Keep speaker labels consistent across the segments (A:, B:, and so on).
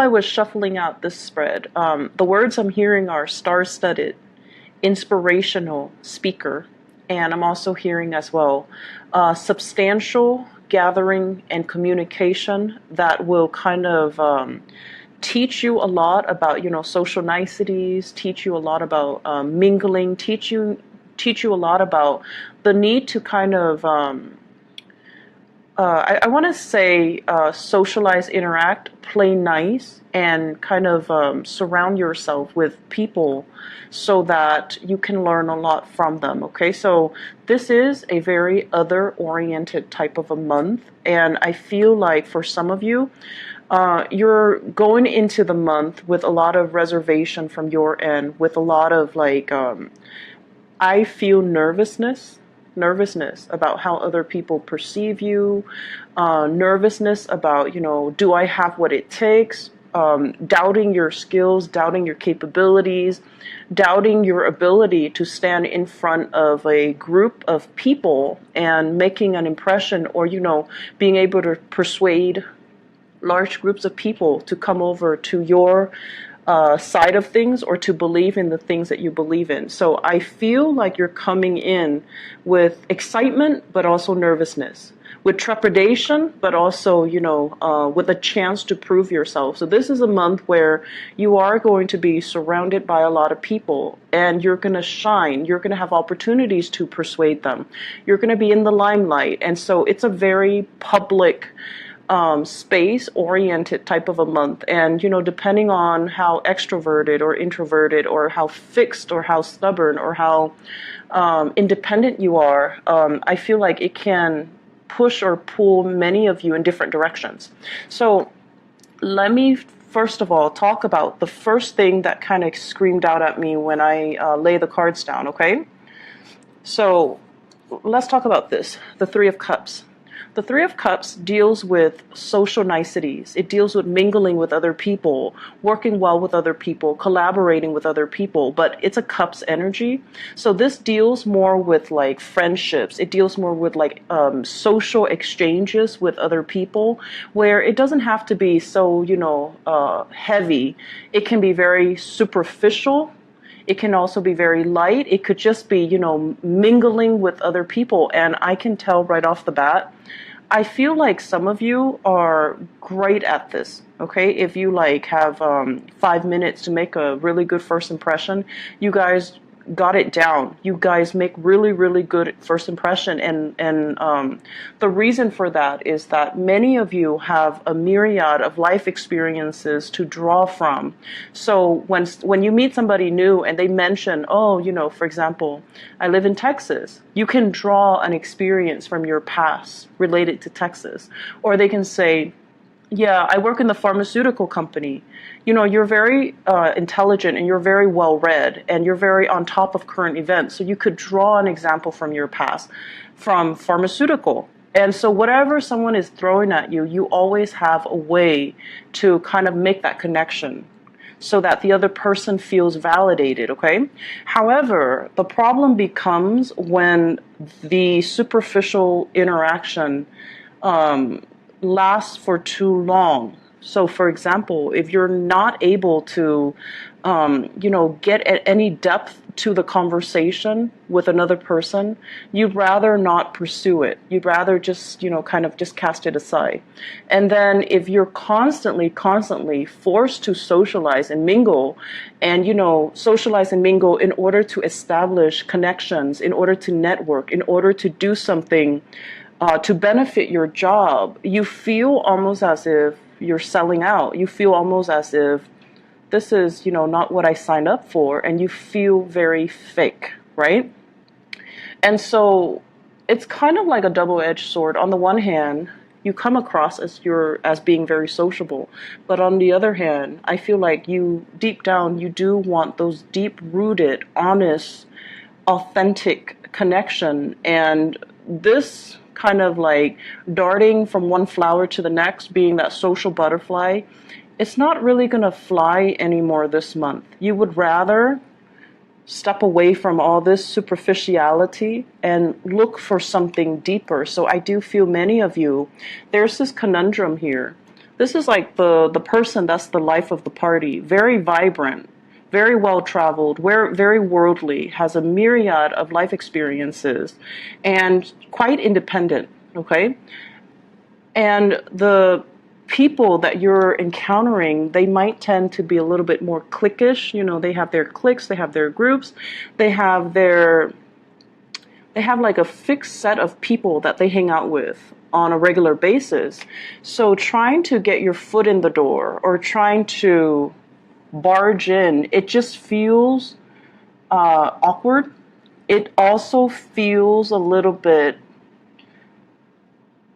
A: I was shuffling out this spread, the words I'm hearing are star-studded, inspirational, speaker, and I'm also hearing as well substantial gathering and communication that will kind of teach you a lot about, social niceties, teach you a lot about mingling, teach you a lot about the need to kind of I want to say socialize, interact, play nice, and kind of surround yourself with people so that you can learn a lot from them. Okay, so this is a very other-oriented type of a month, and I feel like for some of you, you're going into the month with a lot of reservation from your end, with a lot of like, I feel nervousness about how other people perceive you, nervousness about, do I have what it takes, doubting your skills, doubting your capabilities, doubting your ability to stand in front of a group of people and making an impression, or, being able to persuade large groups of people to come over to your side of things, or to believe in the things that you believe in. So I feel like you're coming in with excitement, but also nervousness, with trepidation, but also, with a chance to prove yourself. So this is a month where you are going to be surrounded by a lot of people, and you're going to shine. You're going to have opportunities to persuade them. You're going to be in the limelight. And so it's a very public space-oriented type of a month. And, depending on how extroverted or introverted, or how fixed or how stubborn or how independent you are, I feel like it can push or pull many of you in different directions. So let me first of all talk about the first thing that kind of screamed out at me when I lay the cards down, okay? So let's talk about this, the Three of Cups. The Three of Cups deals with social niceties. It deals with mingling with other people, working well with other people, collaborating with other people, but it's a Cups energy. So this deals more with like friendships. It deals more with like social exchanges with other people, where it doesn't have to be so, heavy. It can be very superficial. It can also be very light. It could just be, mingling with other people. And I can tell right off the bat, I feel like some of you are great at this, okay? If you like have 5 minutes to make a really good first impression, you guys got it down. You guys make really, really good first impression. And the reason for that is that many of you have a myriad of life experiences to draw from. So when you meet somebody new and they mention, for example, I live in Texas, you can draw an experience from your past related to Texas. Or they can say, yeah, I work in the pharmaceutical company. You're very intelligent, and you're very well read, and you're very on top of current events. So you could draw an example from your past, from pharmaceutical. And so whatever someone is throwing at you, you always have a way to kind of make that connection so that the other person feels validated, okay? However, the problem becomes when the superficial interaction lasts for too long. So, for example, if you're not able to, get at any depth to the conversation with another person, you'd rather not pursue it. You'd rather just, kind of just cast it aside. And then if you're constantly forced to socialize and mingle, and, socialize and mingle in order to establish connections, in order to network, in order to do something to benefit your job, you feel almost as if you're selling out. You feel almost as if this is, not what I signed up for, and you feel very fake, right? And so it's kind of like a double-edged sword. On the one hand, you come across as being very sociable, but on the other hand, I feel like you deep down you do want those deep-rooted, honest, authentic connection. And this kind of like darting from one flower to the next, being that social butterfly, it's not really going to fly anymore this month. You would rather step away from all this superficiality and look for something deeper. So I do feel many of you, there's this conundrum here. This is like the person that's the life of the party, very vibrant, very well traveled, very worldly, has a myriad of life experiences, and quite independent, okay? And the people that you're encountering, they might tend to be a little bit more cliquish. You know, they have their cliques, they have their groups, they have like a fixed set of people that they hang out with on a regular basis. So trying to get your foot in the door or trying to barge in, it just feels awkward. It also feels a little bit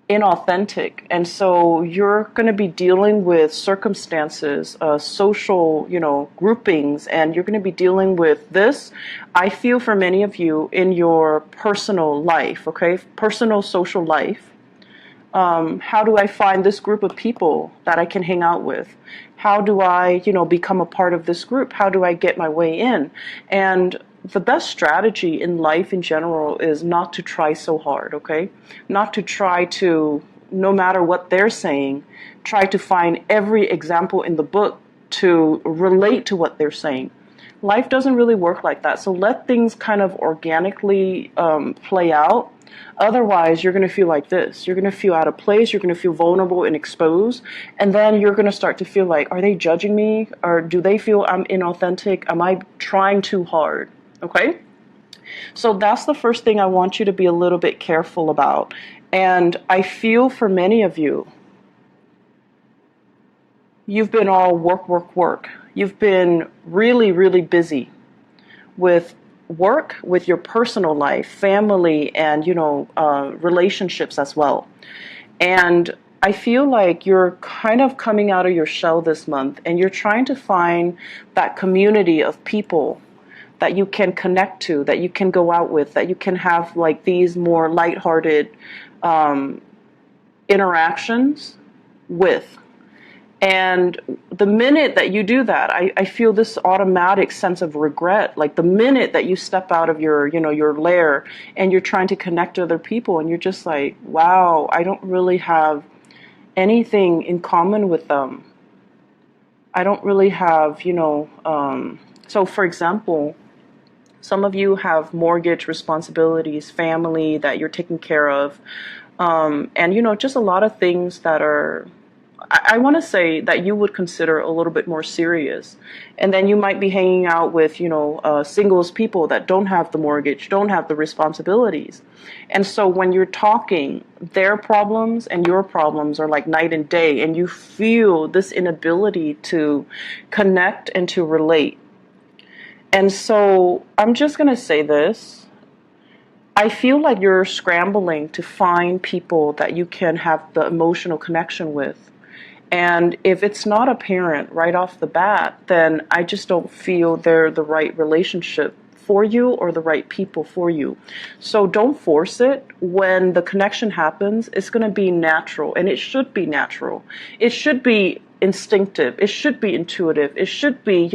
A: inauthentic, and so you're going to be dealing with circumstances, social, groupings, and you're going to be dealing with this, I feel, for many of you in your personal life, okay, personal social life. How do I find this group of people that I can hang out with? How do I, become a part of this group? How do I get my way in? And the best strategy in life in general is not to try so hard, okay? Not to try to, no matter what they're saying, try to find every example in the book to relate to what they're saying. Life doesn't really work like that. So let things kind of organically play out. Otherwise, you're going to feel like this. You're going to feel out of place. You're going to feel vulnerable and exposed. And then you're going to start to feel like, are they judging me? Or do they feel I'm inauthentic? Am I trying too hard? Okay? So that's the first thing I want you to be a little bit careful about. And I feel for many of you, you've been all work, work, work. You've been really, really busy with work, with your personal life, family, and, relationships as well. And I feel like you're kind of coming out of your shell this month, and you're trying to find that community of people that you can connect to, that you can go out with, that you can have like these more lighthearted interactions with. And the minute that you do that, I feel this automatic sense of regret. Like the minute that you step out of your lair and you're trying to connect to other people, and you're just like, wow, I don't really have anything in common with them. I don't really have, so for example, some of you have mortgage responsibilities, family that you're taking care of, and, just a lot of things that are, I want to say that you would consider a little bit more serious. And then you might be hanging out with, singles people that don't have the mortgage, don't have the responsibilities. And so when you're talking, their problems and your problems are like night and day, and you feel this inability to connect and to relate. And so I'm just going to say this. I feel like you're scrambling to find people that you can have the emotional connection with. And if it's not apparent right off the bat, then I just don't feel they're the right relationship for you or the right people for you. So don't force it. When the connection happens, it's going to be natural, and it should be natural. It should be instinctive. It should be intuitive. It should be,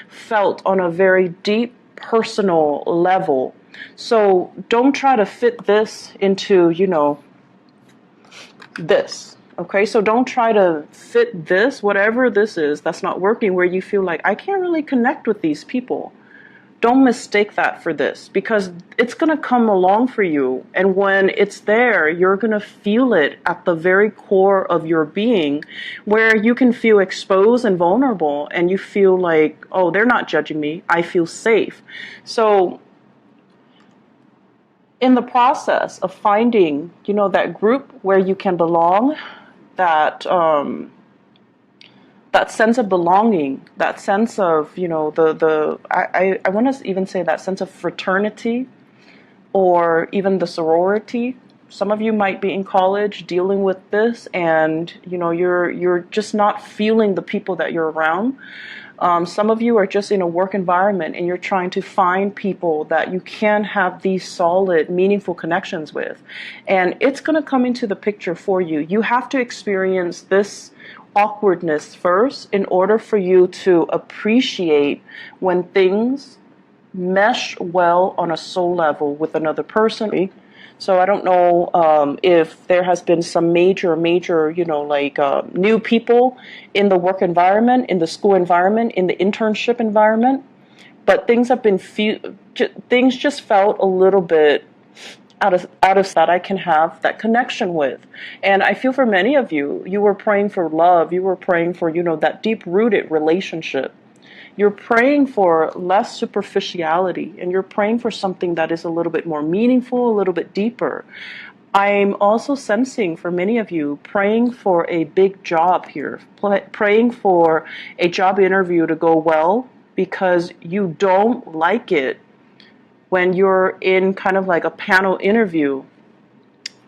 A: felt on a very deep personal level. So don't try to fit this into, this. Okay, so don't try to fit this, whatever this is that's not working, where you feel like, I can't really connect with these people. Don't mistake that for this, because it's going to come along for you. And when it's there, you're going to feel it at the very core of your being, where you can feel exposed and vulnerable, and you feel like, oh, they're not judging me. I feel safe. So in the process of finding, that group where you can belong, that sense of belonging, that sense of, I want to even say that sense of fraternity, or even the sorority. Some of you might be in college dealing with this, and you're just not feeling the people that you're around. Some of you are just in a work environment, and you're trying to find people that you can have these solid, meaningful connections with. And it's going to come into the picture for you. You have to experience this awkwardness first in order for you to appreciate when things mesh well on a soul level with another person. So I don't know if there has been some major, new people in the work environment, in the school environment, in the internship environment, but things have been things just felt a little bit out of that I can have that connection with. And I feel for many of you, you were praying for love, you were praying for, that deep-rooted relationship. You're praying for less superficiality, and you're praying for something that is a little bit more meaningful, a little bit deeper. I'm also sensing for many of you praying for a big job here, praying for a job interview to go well, because you don't like it when you're in kind of like a panel interview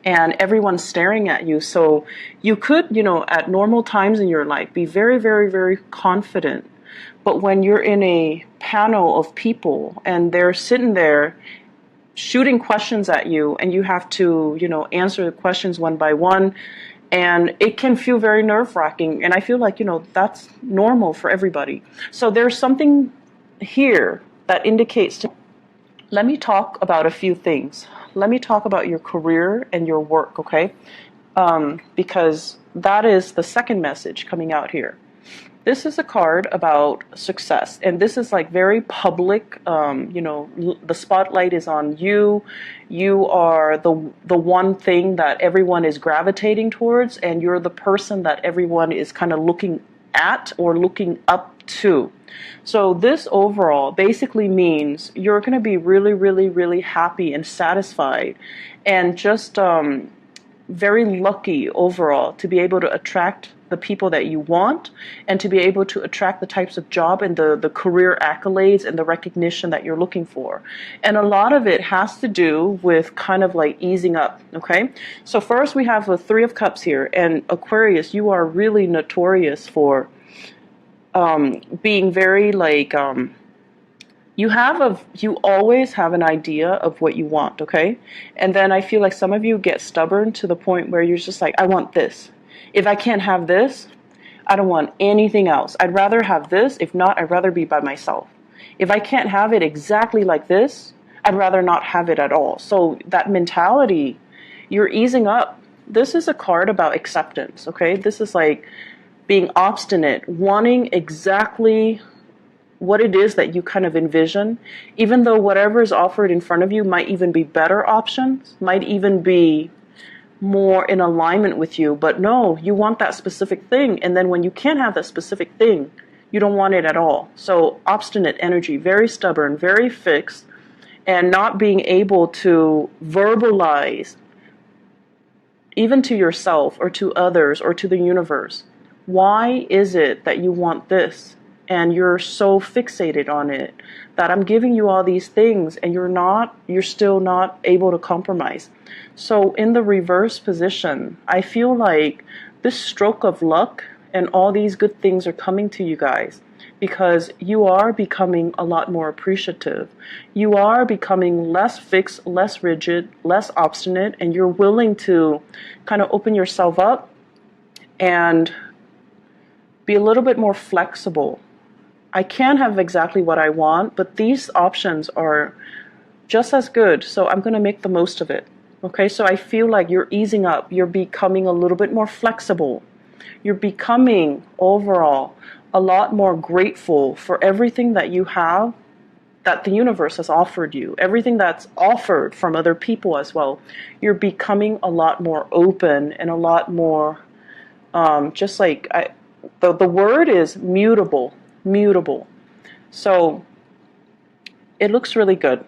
A: and everyone's staring at you. So you could, at normal times in your life, be very, very, very confident. But when you're in a panel of people and they're sitting there shooting questions at you, and you have to, answer the questions one by one, and it can feel very nerve-wracking. And I feel like, that's normal for everybody. So there's something here that indicates to... Let me talk about a few things. Let me talk about your career and your work, okay? Because that is the second message coming out here. This is a card about success, and this is like very public. The spotlight is on you. You are the one thing that everyone is gravitating towards, and you're the person that everyone is kind of looking at or looking up to. So this overall basically means you're going to be really, really, really happy and satisfied, and just very lucky overall to be able to attract the people that you want, and to be able to attract the types of job and the career accolades and the recognition that you're looking for. And a lot of it has to do with kind of like easing up, okay? So first we have the Three of Cups here, and Aquarius, you are really notorious for being very like, you always have an idea of what you want, okay? And then I feel like some of you get stubborn to the point where you're just like, I want this. If I can't have this, I don't want anything else. I'd rather have this. If not, I'd rather be by myself. If I can't have it exactly like this, I'd rather not have it at all. So that mentality, you're easing up. This is a card about acceptance, okay? This is like being obstinate, wanting exactly what it is that you kind of envision, even though whatever is offered in front of you might even be better options, might even be more in alignment with you. But no, you want that specific thing, and then when you can't have that specific thing, you don't want it at all. So obstinate energy, very stubborn, very fixed, and not being able to verbalize even to yourself or to others or to the universe, why is it that you want this? And you're so fixated on it that I'm giving you all these things and you're still not able to compromise. So in the reverse position, I feel like this stroke of luck and all these good things are coming to you guys because you are becoming a lot more appreciative. You are becoming less fixed, less rigid, less obstinate, and you're willing to kind of open yourself up and be a little bit more flexible. I can't have exactly what I want, but these options are just as good, so I'm going to make the most of it. Okay, so I feel like you're easing up. You're becoming a little bit more flexible. You're becoming, overall, a lot more grateful for everything that you have, that the universe has offered you, everything that's offered from other people as well. You're becoming a lot more open and a lot more, just like, the word is mutable. So it looks really good.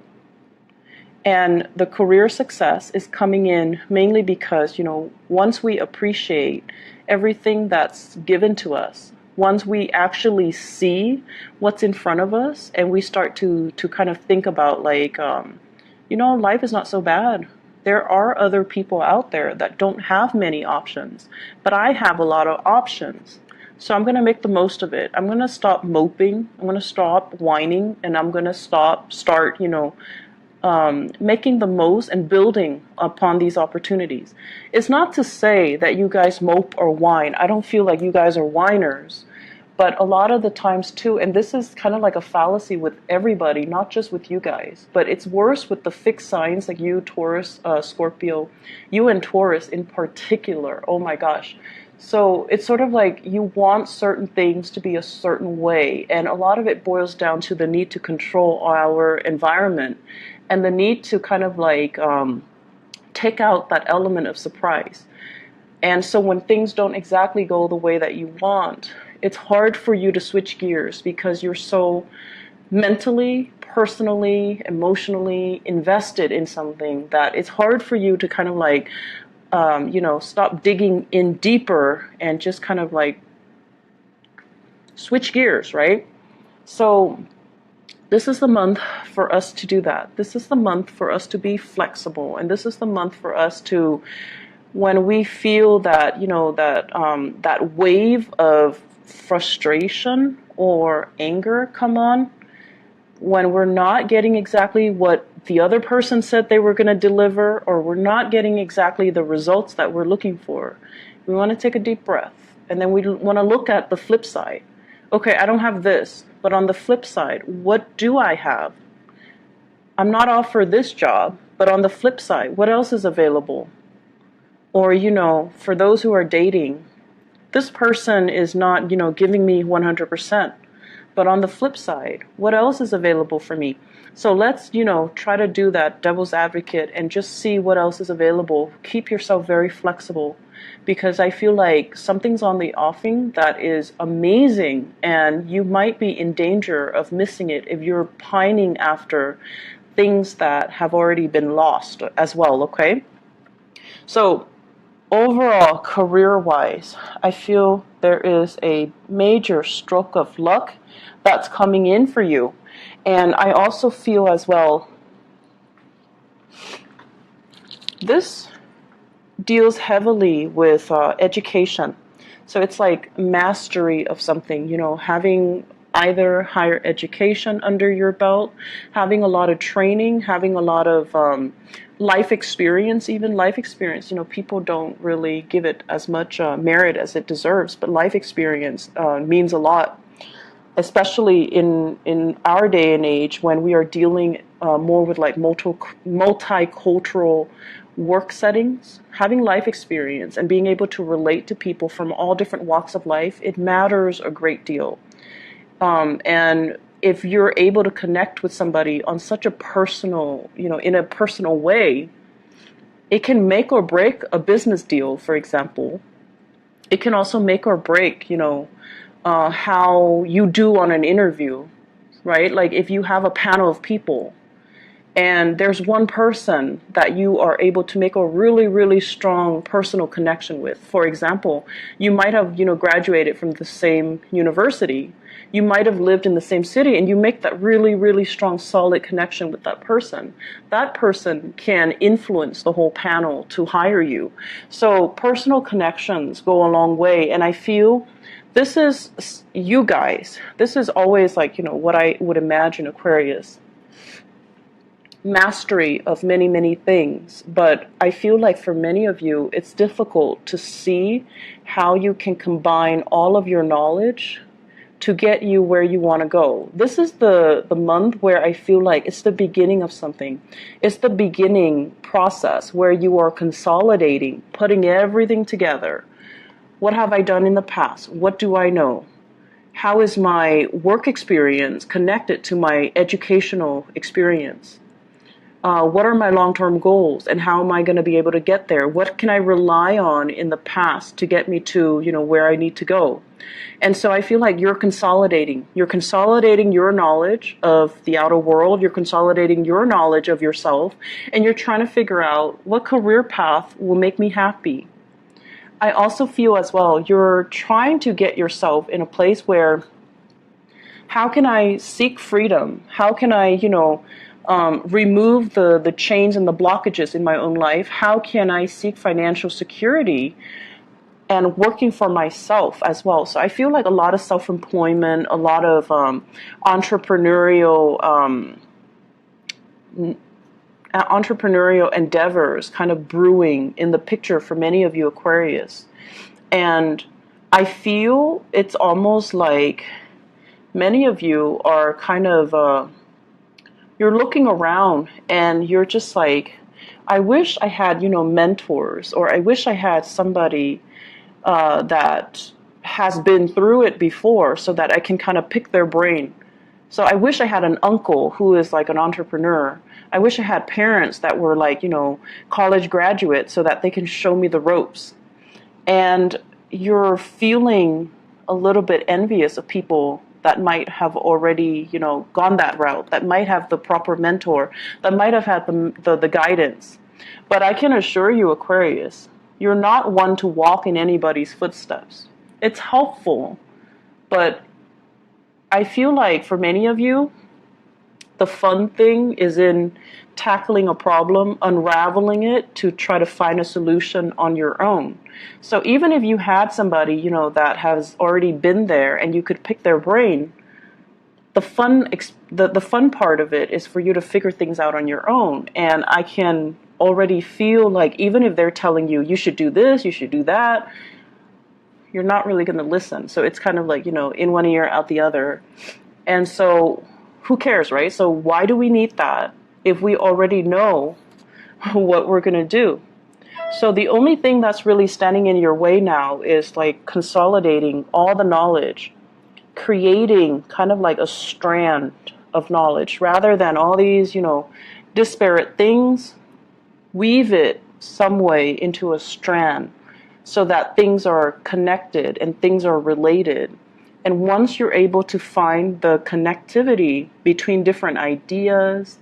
A: And the career success is coming in mainly because, once we appreciate everything that's given to us, once we actually see what's in front of us and we start to kind of think about like, life is not so bad. There are other people out there that don't have many options, but I have a lot of options. So I'm going to make the most of it. I'm going to stop moping. I'm going to stop whining, and I'm going to start, making the most and building upon these opportunities. It's not to say that you guys mope or whine. I don't feel like you guys are whiners, But a lot of the times too, and this is kind of like a fallacy with everybody, not just with you guys, but it's worse with the fixed signs like you, Taurus, Scorpio, you and Taurus in particular. Oh my gosh. So it's sort of like you want certain things to be a certain way. And a lot of it boils down to the need to control our environment and the need to kind of like take out that element of surprise. And so when things don't exactly go the way that you want, it's hard for you to switch gears because you're so mentally, personally, emotionally invested in something that it's hard for you to kind of like, stop digging in deeper and just kind of like switch gears, right? So this is the month for us to do that. This is the month for us to be flexible. And this is the month for us to, when we feel that, that wave of frustration or anger come on, when we're not getting exactly what the other person said they were going to deliver, or we're not getting exactly the results that we're looking for, we want to take a deep breath. And then we want to look at the flip side. Okay, I don't have this, but on the flip side, what do I have? I'm not offered this job, but on the flip side, what else is available? Or, for those who are dating, this person is not, giving me 100%. But on the flip side, what else is available for me? So let's, try to do that devil's advocate and just see what else is available. Keep yourself very flexible because I feel like something's on the offing that is amazing and you might be in danger of missing it if you're pining after things that have already been lost as well, okay? So overall, career-wise, I feel there is a major stroke of luck that's coming in for you. And I also feel as well, this deals heavily with education. So it's like mastery of something, having either higher education under your belt, having a lot of training, having a lot of life experience, even life experience. People don't really give it as much merit as it deserves, but life experience means a lot, especially in our day and age when we are dealing more with like multicultural work settings. Having life experience and being able to relate to people from all different walks of life, it matters a great deal. And if you're able to connect with somebody on such a personal, in a personal way, it can make or break a business deal, for example. It can also make or break, how you do on an interview, right? Like if you have a panel of people and there's one person that you are able to make a really, really strong personal connection with. For example, you might have, graduated from the same university. You might have lived in the same city and you make that really, really strong, solid connection with that person. That person can influence the whole panel to hire you. So personal connections go a long way. And I feel this is you guys. This is always like, what I would imagine Aquarius. Mastery of many, many things. But I feel like for many of you, it's difficult to see how you can combine all of your knowledge to get you where you want to go. This is the month where I feel like it's the beginning of something. It's the beginning process where you are consolidating, putting everything together. What have I done in the past? What do I know? How is my work experience connected to my educational experience? What are my long-term goals and how am I going to be able to get there? What can I rely on in the past to get me to, where I need to go? And so I feel like you're consolidating. You're consolidating your knowledge of the outer world. You're consolidating your knowledge of yourself. And you're trying to figure out what career path will make me happy. I also feel as well, you're trying to get yourself in a place where, how can I seek freedom? How can I, remove the chains and the blockages in my own life? How can I seek financial security and working for myself as well? So I feel like a lot of self-employment, a lot of entrepreneurial endeavors kind of brewing in the picture for many of you Aquarius. And I feel it's almost like many of you are kind of, you're looking around and you're just like, I wish I had, mentors, or I wish I had somebody that has been through it before so that I can kind of pick their brain. So I wish I had an uncle who is like an entrepreneur. I wish I had parents that were like, college graduates so that they can show me the ropes. And you're feeling a little bit envious of people that might have already, gone that route, that might have the proper mentor, that might have had the guidance. But I can assure you, Aquarius, you're not one to walk in anybody's footsteps. It's helpful, but I feel like for many of you, the fun thing is in tackling a problem, unraveling it to try to find a solution on your own. So even if you had somebody, that has already been there and you could pick their brain, the fun part of it is for you to figure things out on your own. And I can already feel like even if they're telling you, you should do this, you should do that, you're not really going to listen. So it's kind of like, in one ear, out the other. And so who cares, right? So why do we need that if we already know what we're going to do? So the only thing that's really standing in your way now is like consolidating all the knowledge, creating kind of like a strand of knowledge rather than all these, disparate things. Weave it some way into a strand so that things are connected and things are related. And once you're able to find the connectivity between different ideas,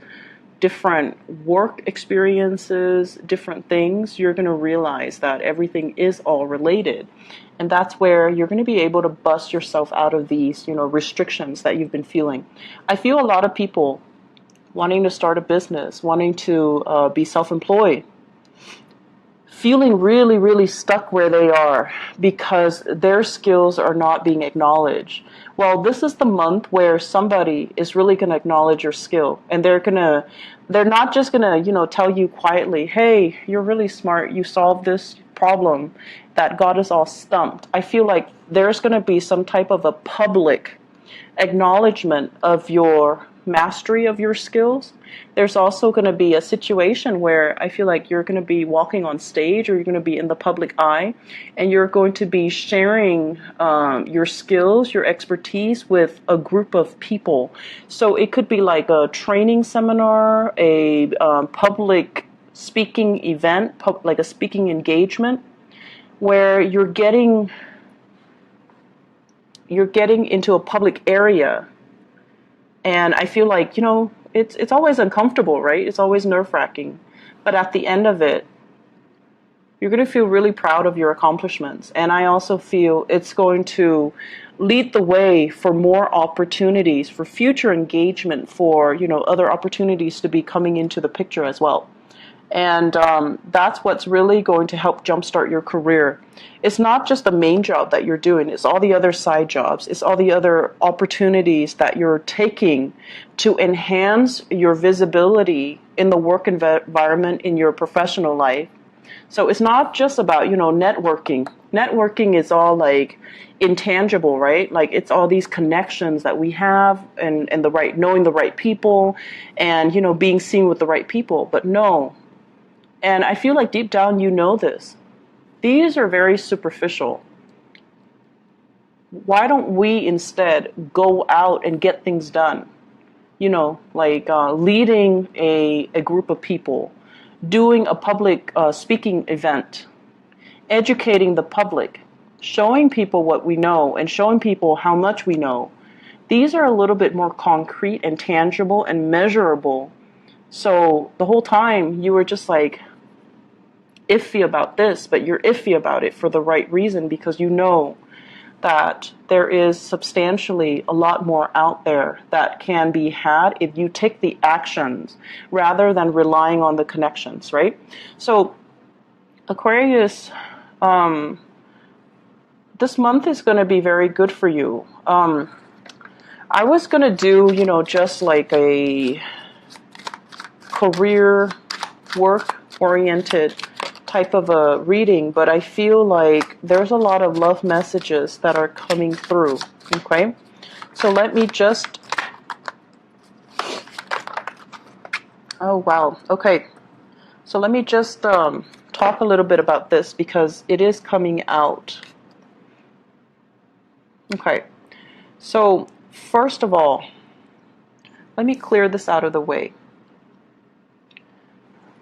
A: different work experiences, different things, you're going to realize that everything is all related. And that's where you're going to be able to bust yourself out of these, restrictions that you've been feeling. I feel a lot of people wanting to start a business, wanting to be self-employed, feeling really, really stuck where they are because their skills are not being acknowledged. Well, this is the month where somebody is really going to acknowledge your skill, and they're not just going to, tell you quietly, hey, you're really smart, you solved this problem that got us all stumped. I feel like there's going to be some type of a public acknowledgement of your mastery of your skills. There's also going to be a situation where I feel like you're going to be walking on stage, or you're going to be in the public eye, and you're going to be sharing your skills, your expertise with a group of people. So it could be like a training seminar, a public speaking event, like a speaking engagement, where you're getting into a public area. And I feel like, it's always uncomfortable, right? It's always nerve-wracking. But at the end of it, you're going to feel really proud of your accomplishments. And I also feel it's going to lead the way for more opportunities, for future engagement, for, other opportunities to be coming into the picture as well. And that's what's really going to help jumpstart your career. It's not just the main job that you're doing. It's all the other side jobs. It's all the other opportunities that you're taking to enhance your visibility in the work environment, in your professional life. So it's not just about, networking. Networking is all like intangible, right? Like it's all these connections that we have, and knowing the right people, and, being seen with the right people. But no. And I feel like deep down you know this. These are very superficial. Why don't we instead go out and get things done? Leading a group of people, doing a public speaking event, educating the public, showing people what we know and showing people how much we know. These are a little bit more concrete and tangible and measurable. So the whole time you were just like iffy about this, but you're iffy about it for the right reason, because you know that there is substantially a lot more out there that can be had if you take the actions rather than relying on the connections, right? So Aquarius, this month is going to be very good for you. I was going to do, just like a career work oriented type of a reading, but I feel like there's a lot of love messages that are coming through, okay? So let me just... Oh, wow. Okay. So let me just talk a little bit about this because it is coming out. Okay. So first of all, let me clear this out of the way.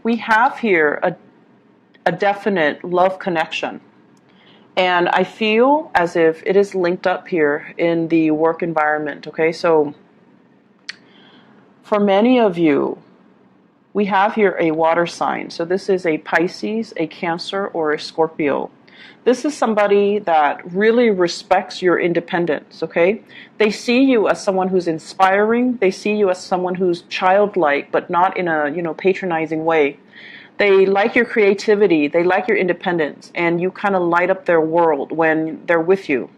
A: We have here a definite love connection. And I feel as if it is linked up here in the work environment, okay? So for many of you, we have here a water sign. So this is a Pisces, a Cancer, or a Scorpio. This is somebody that really respects your independence, okay? They see you as someone who's inspiring. They see you as someone who's childlike, but not in a, patronizing way. They like your creativity. They like your independence, and you kind of light up their world when they're with you.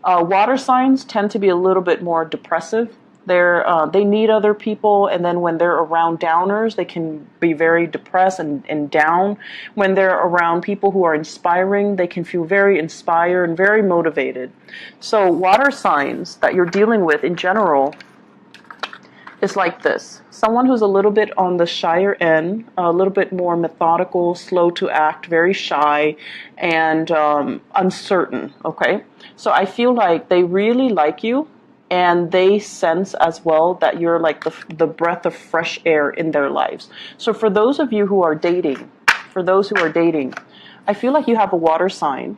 A: Water signs tend to be a little bit more depressive. They need other people, and then when they're around downers, they can be very depressed and down. When they're around people who are inspiring, they can feel very inspired and very motivated. So water signs that you're dealing with in general is like this. Someone who's a little bit on the shyer end, a little bit more methodical, slow to act, very shy, and uncertain, okay? So I feel like they really like you, and they sense as well that you're like the breath of fresh air in their lives. So for those of you who are dating, I feel like you have a water sign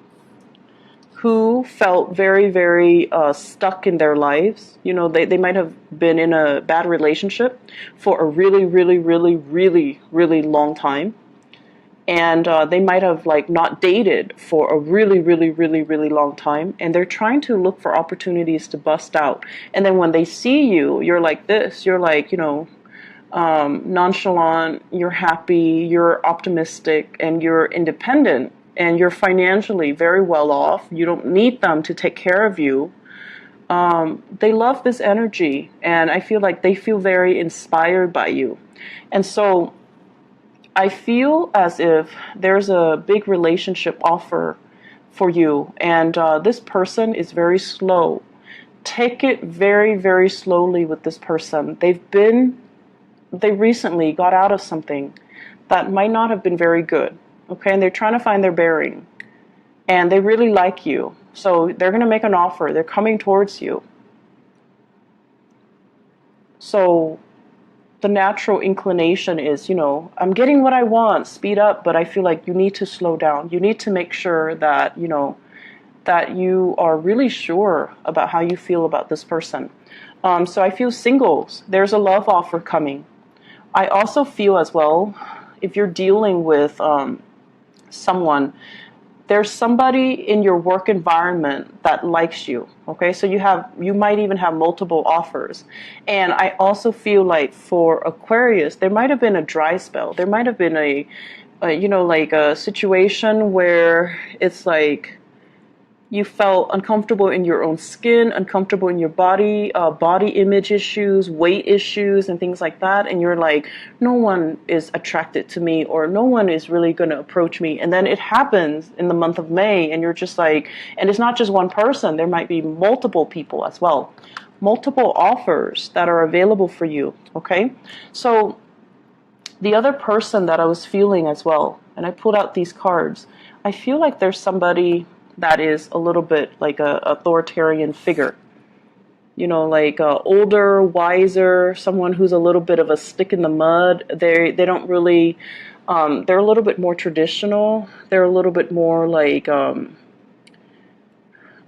A: who felt very, very stuck in their lives. They might have been in a bad relationship for a really, really, really, really, really long time. And they might have not dated for a really, really, really, really long time. And they're trying to look for opportunities to bust out. And then when they see you, you're like this. You're like, nonchalant, you're happy, you're optimistic, and you're independent. And you're financially very well off. You don't need them to take care of you. They love this energy. And I feel like they feel very inspired by you. And so I feel as if there's a big relationship offer for you, and this person is very slow. Take it very, very slowly with this person. They recently got out of something that might not have been very good, okay? And they're trying to find their bearing, and they really like you. So they're going to make an offer. They're coming towards you. So the natural inclination is, I'm getting what I want, speed up, but I feel like you need to slow down. You need to make sure that, that you are really sure about how you feel about this person. So I feel singles, there's a love offer coming. I also feel as well, if you're dealing with someone, there's somebody in your work environment that likes you, okay? So you might even have multiple offers. And I also feel like for Aquarius, there might have been a dry spell. There might have been a situation where it's like you felt uncomfortable in your own skin, uncomfortable in your body, body image issues, weight issues, and things like that. And you're like, no one is attracted to me, or no one is really going to approach me. And then it happens in the month of May, and you're just like, and it's not just one person. There might be multiple people as well. Multiple offers that are available for you, okay? So the other person that I was feeling as well, and I pulled out these cards, I feel like there's somebody that is a little bit like a authoritarian figure. Older, wiser, someone who's a little bit of a stick in the mud. They don't really, they're a little bit more traditional. They're a little bit more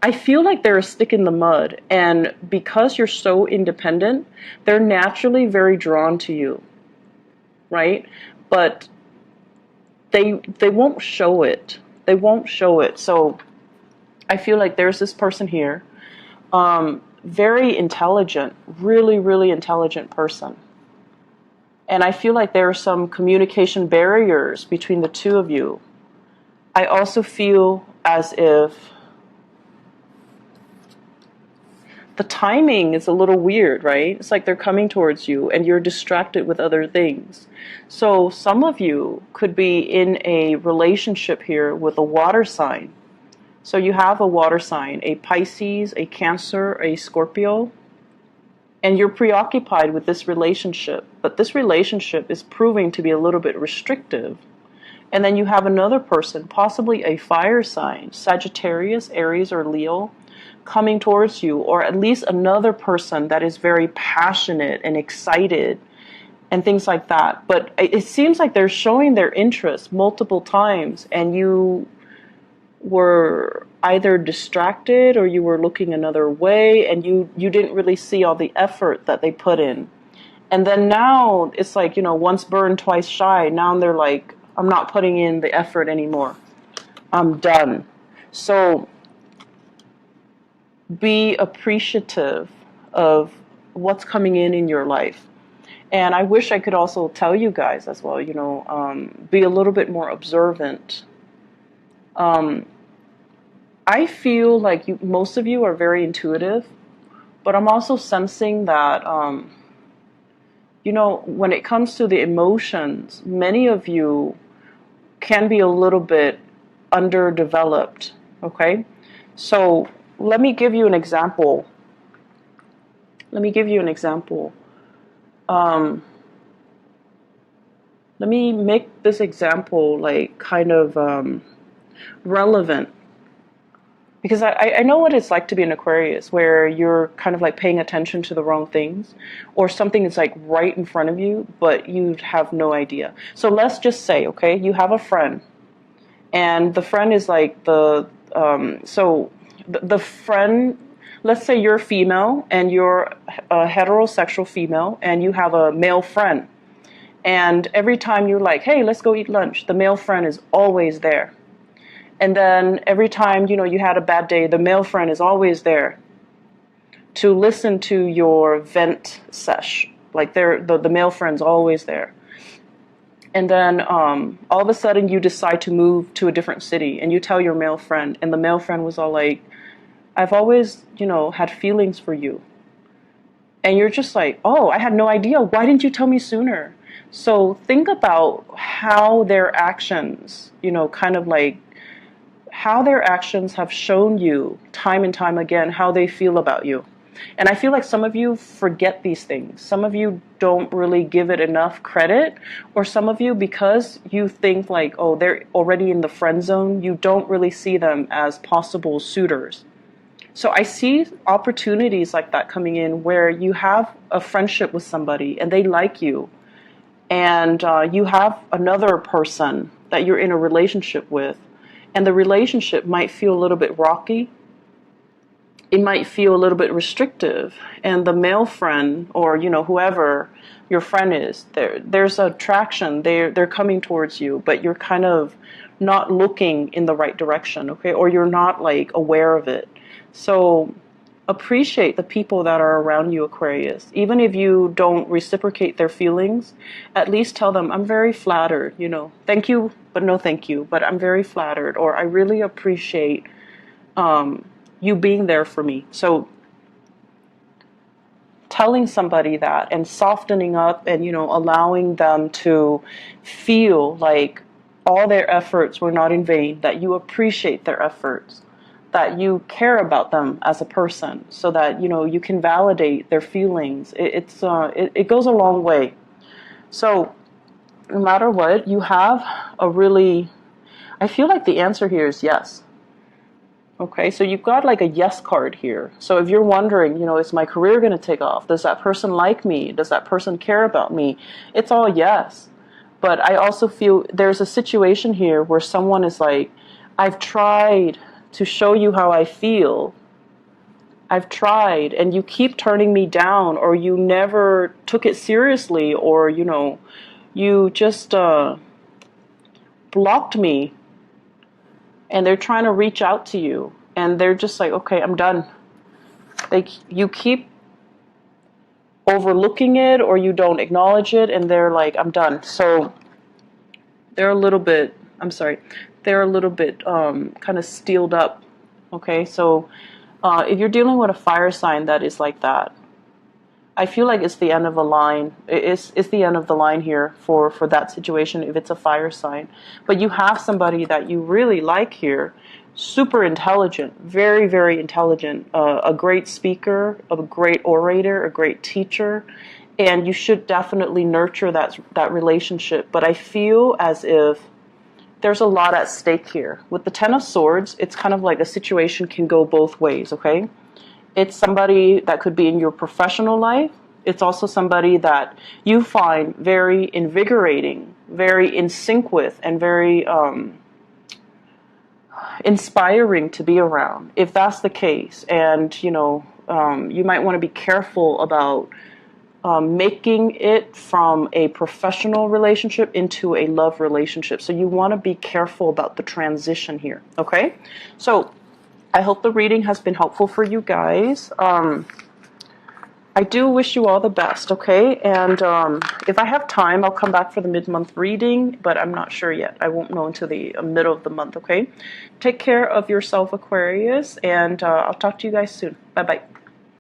A: I feel like they're a stick in the mud. And because you're so independent, they're naturally very drawn to you, right? But they won't show it. They won't show it. So I feel like there's this person here, very intelligent, really, really intelligent person. And I feel like there are some communication barriers between the two of you. I also feel as if the timing is a little weird, right? It's like they're coming towards you and you're distracted with other things. So some of you could be in a relationship here with a water sign. So you have a water sign, a Pisces, a Cancer, a Scorpio, and you're preoccupied with this relationship. But this relationship is proving to be a little bit restrictive. And then you have another person, possibly a fire sign, Sagittarius, Aries, or Leo, coming towards you, or at least another person that is very passionate and excited and things like that. But it seems like they're showing their interest multiple times, and you were either distracted or you were looking another way, and you didn't really see all the effort that they put in. And then now it's like, once burned, twice shy. Now they're like, I'm not putting in the effort anymore. I'm done. So be appreciative of what's coming in your life. And I wish I could also tell you guys as well, be a little bit more observant. I feel like most of you are very intuitive, but I'm also sensing that, when it comes to the emotions, many of you can be a little bit underdeveloped, okay? So let me give you an example. Let me make this example like kind of relevant. Because I know what it's like to be an Aquarius, where you're kind of like paying attention to the wrong things, or something is like right in front of you, but you have no idea. So let's just say, okay, you have a friend, and the friend is like the friend, let's say you're female, and you're a heterosexual female, and you have a male friend. And every time you're like, hey, let's go eat lunch, the male friend is always there. And then every time, you had a bad day, the male friend is always there to listen to your vent sesh. Like the male friend's always there. And then all of a sudden you decide to move to a different city, and you tell your male friend, and the male friend was all like, I've always, had feelings for you. And you're just like, oh, I had no idea. Why didn't you tell me sooner? So think about how their actions, kind of like, how their actions have shown you time and time again how they feel about you. And I feel like some of you forget these things. Some of you don't really give it enough credit, or some of you, because you think like, oh, they're already in the friend zone, you don't really see them as possible suitors. So I see opportunities like that coming in where you have a friendship with somebody and they like you, and you have another person that you're in a relationship with, and the relationship might feel a little bit rocky. It might feel a little bit restrictive, and the male friend, or whoever your friend is, there's attraction. They're coming towards you, but you're kind of not looking in the right direction, okay? Or you're not like aware of it. So appreciate the people that are around you, Aquarius. Even if you don't reciprocate their feelings, at least tell them, I'm very flattered, thank you, but no thank you, but I'm very flattered, or I really appreciate you being there for me. So telling somebody that and softening up and, allowing them to feel like all their efforts were not in vain, that you appreciate their efforts, that you care about them as a person, so that, you can validate their feelings. It goes a long way. So no matter what, you have I feel like the answer here is yes. Okay, so you've got like a yes card here. So if you're wondering, is my career going to take off? Does that person like me? Does that person care about me? It's all yes. But I also feel there's a situation here where someone is like, I've tried to show you how I feel. I've tried, and you keep turning me down, or you never took it seriously, or, you just blocked me. And they're trying to reach out to you, and they're just like, okay, I'm done. You keep overlooking it, or you don't acknowledge it, and they're like, I'm done. So they're a little bit kind of steeled up. Okay, so If you're dealing with a fire sign that is like that, I feel like it's the end of a line. It's the end of the line here for that situation if it's a fire sign. But you have somebody that you really like here, super intelligent, very, very intelligent, a great speaker, a great orator, a great teacher, and you should definitely nurture that relationship. But I feel as if there's a lot at stake here. With the Ten of Swords, it's kind of like a situation can go both ways, okay? It's somebody that could be in your professional life. It's also somebody that you find very invigorating, very in sync with, and very inspiring to be around, if that's the case. And, you might want to be careful about making it from a professional relationship into a love relationship. So you want to be careful about the transition here, okay? So I hope the reading has been helpful for you guys. I do wish you all the best, okay? And if I have time, I'll come back for the mid-month reading, but I'm not sure yet. I won't know until the middle of the month, okay? Take care of yourself, Aquarius, and I'll talk to you guys soon. Bye-bye.